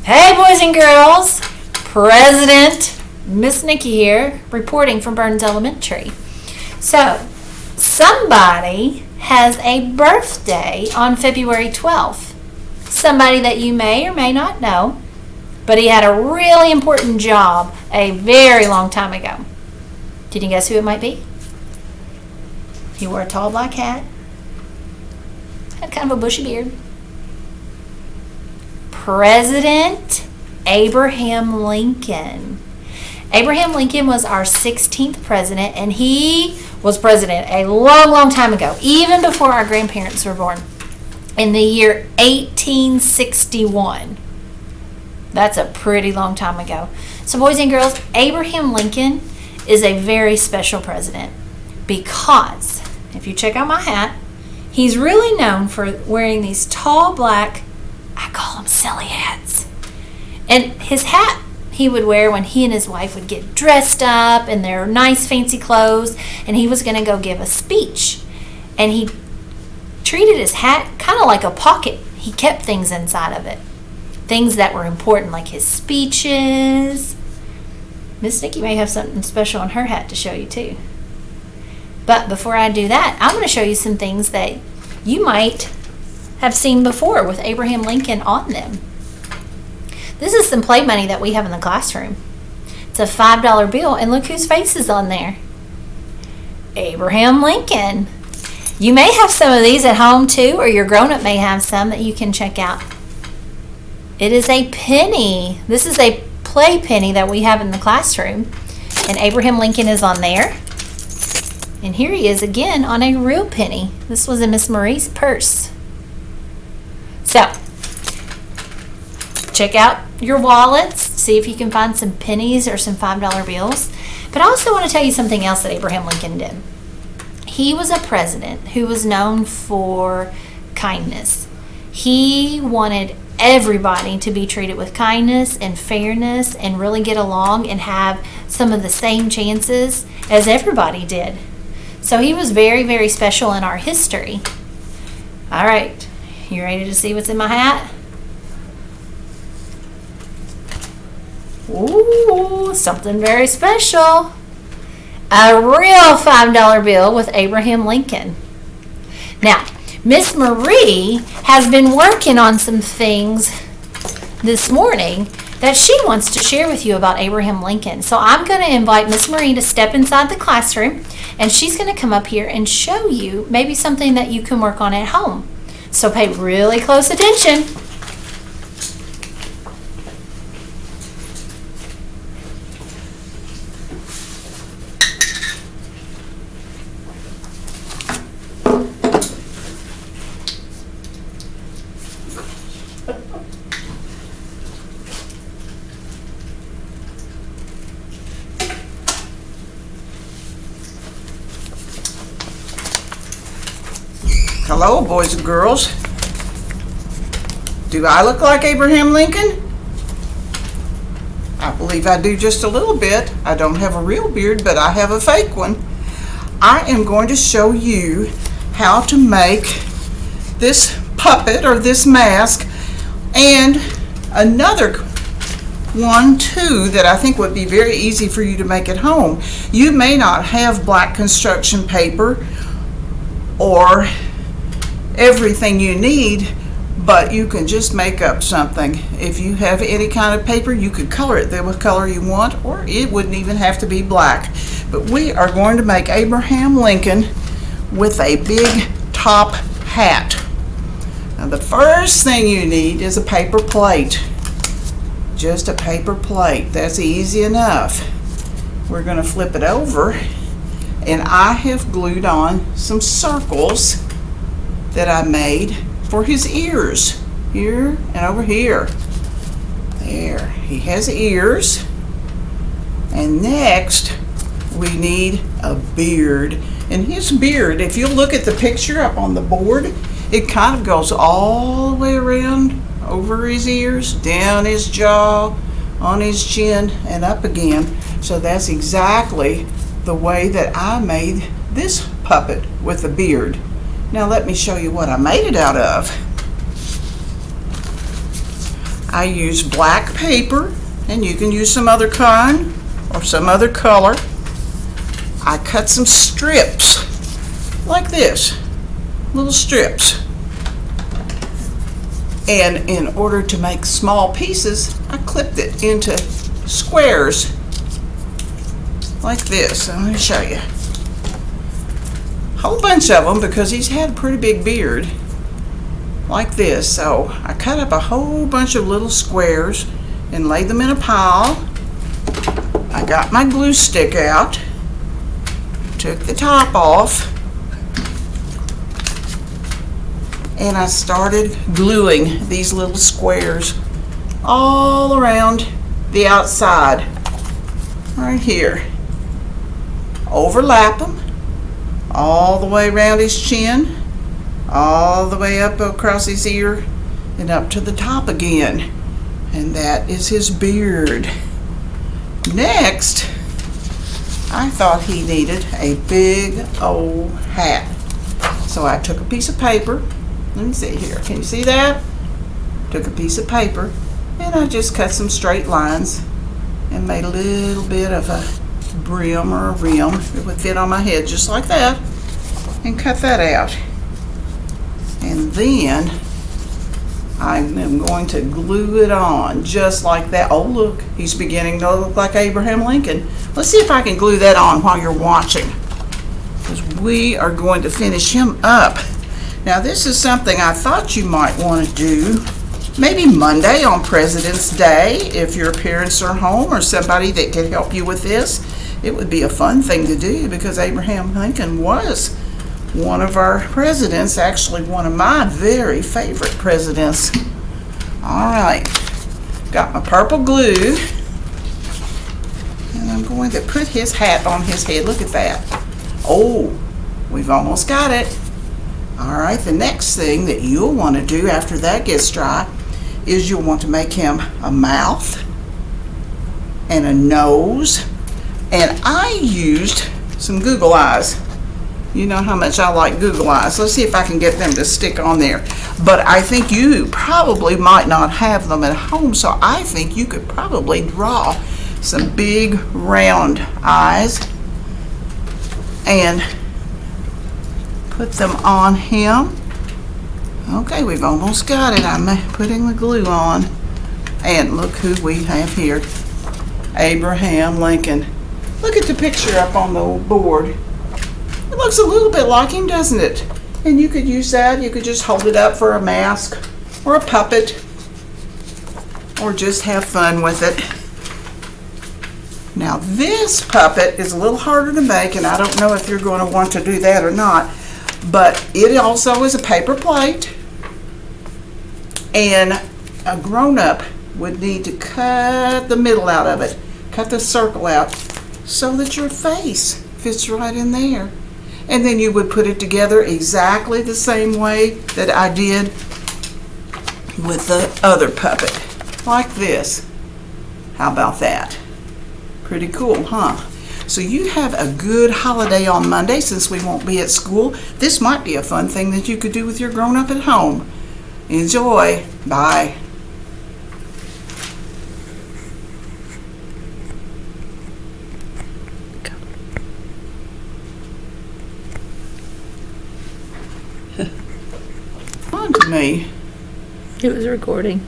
Hey, boys and girls. President Miss Nikki here, reporting from Burns Elementary. So, somebody has a birthday on February 12th. Somebody that you may or may not know, but he had a really important job a very long time ago. Can you guess who it might be? He wore a tall black hat, had kind of a bushy beard. President Abraham Lincoln. Abraham Lincoln was our 16th president, and he was president a long, long time ago, even before our grandparents were born, in the year 1861. That's a pretty long time ago. So, boys and girls, Abraham Lincoln is a very special president because, if you check out my hat, he's really known for wearing these tall black, I call them silly hats. And his hat he would wear when he and his wife would get dressed up in their nice fancy clothes, and he was going to go give a speech. And he treated his hat kind of like a pocket. He kept things inside of it. Things that were important, like his speeches. Miss Nikki may have something special on her hat to show you too. But before I do that, I'm going to show you some things that you might have seen before with Abraham Lincoln on them. This is some play money that we have in the classroom. It's a $5 bill, and look whose face is on there. Abraham Lincoln. You may have some of these at home too, or your grown-up may have some that you can check out. It is a penny. This is a play penny that we have in the classroom, and Abraham Lincoln is on there. And here he is again on a real penny. This was in Miss Marie's purse. So, check out your wallets, see if you can find some pennies or some $5 bills. But I also want to tell you something else that Abraham Lincoln did. He was a president who was known for kindness. He wanted everybody to be treated with kindness and fairness and really get along and have some of the same chances as everybody did. So he was very, very special in our history. All right. You ready to see what's in my hat? Ooh, something very special. A real $5 bill with Abraham Lincoln. Now, Miss Marie has been working on some things this morning that she wants to share with you about Abraham Lincoln. So I'm going to invite Miss Marie to step inside the classroom, and she's going to come up here and show you maybe something that you can work on at home. So pay really close attention. Hello, boys and girls. Do I look like Abraham Lincoln? I believe I do just a little bit. I don't have a real beard, but I have a fake one. I am going to show you how to make this puppet or this mask, and another one too that I think would be very easy for you to make at home. You may not have black construction paper or everything you need, but you can just make up something. If you have any kind of paper, you could color it the color you want, or it wouldn't even have to be black. But we are going to make Abraham Lincoln with a big top hat. Now the first thing you need is a paper plate. Just a paper plate. That's easy enough. We're going to flip it over, and I have glued on some circles that I made for his ears, here and over here. There, he has ears. And next we need a beard. And his beard, if you look at the picture up on the board, it kind of goes all the way around over his ears, down his jaw, on his chin, and up again. So that's exactly the way that I made this puppet with a beard. Now let me show you what I made it out of. I use black paper, and you can use some other kind or some other color. I cut some strips like this, little strips. And in order to make small pieces, I clipped it into squares like this. And let me show you. A whole bunch of them because he's had a pretty big beard like this. So I cut up a whole bunch of little squares and laid them in a pile. I got my glue stick out, took the top off, and I started gluing these little squares all around the outside, right here. Overlap them all the way around his chin, all the way up across his ear, and up to the top again. And that is his beard. Next, I thought he needed a big old hat. So I took a piece of paper. Let me see here. Can you see that? Took a piece of paper and I just cut some straight lines and made a little bit of a brim or a rim. It would fit on my head just like that, and cut that out. And then I am going to glue it on just like that. Oh, look, he's beginning to look like Abraham Lincoln. Let's see if I can glue that on while you're watching, because we are going to finish him up. Now, this is something I thought you might want to do maybe Monday on President's Day if your parents are home or somebody that could help you with this. It would be a fun thing to do because Abraham Lincoln was one of our presidents, actually one of my very favorite presidents. All right, got my purple glue, and I'm going to put his hat on his head. Look at that. Oh, we've almost got it. All right, the next thing that you'll want to do after that gets dry is you'll want to make him a mouth and a nose. And I used some Google eyes. You know how much I like Google eyes. Let's see if I can get them to stick on there. But I think you probably might not have them at home, so I think you could probably draw some big round eyes and put them on him. Okay, we've almost got it. I'm putting the glue on. And look who we have here. Abraham Lincoln. Look at the picture up on the board. It looks a little bit like him, doesn't it? And you could use that. You could just hold it up for a mask or a puppet, or just have fun with it. Now, this puppet is a little harder to make, and I don't know if you're going to want to do that or not, but it also is a paper plate, and a grown-up would need to cut the middle out of it, cut the circle out, so that your face fits right in there. And then you would put it together exactly the same way that I did with the other puppet, like this. How about that? Pretty cool, huh? So you have a good holiday on Monday since we won't be at school. This might be a fun thing that you could do with your grown-up at home. Enjoy. Bye. On to me. It was recording.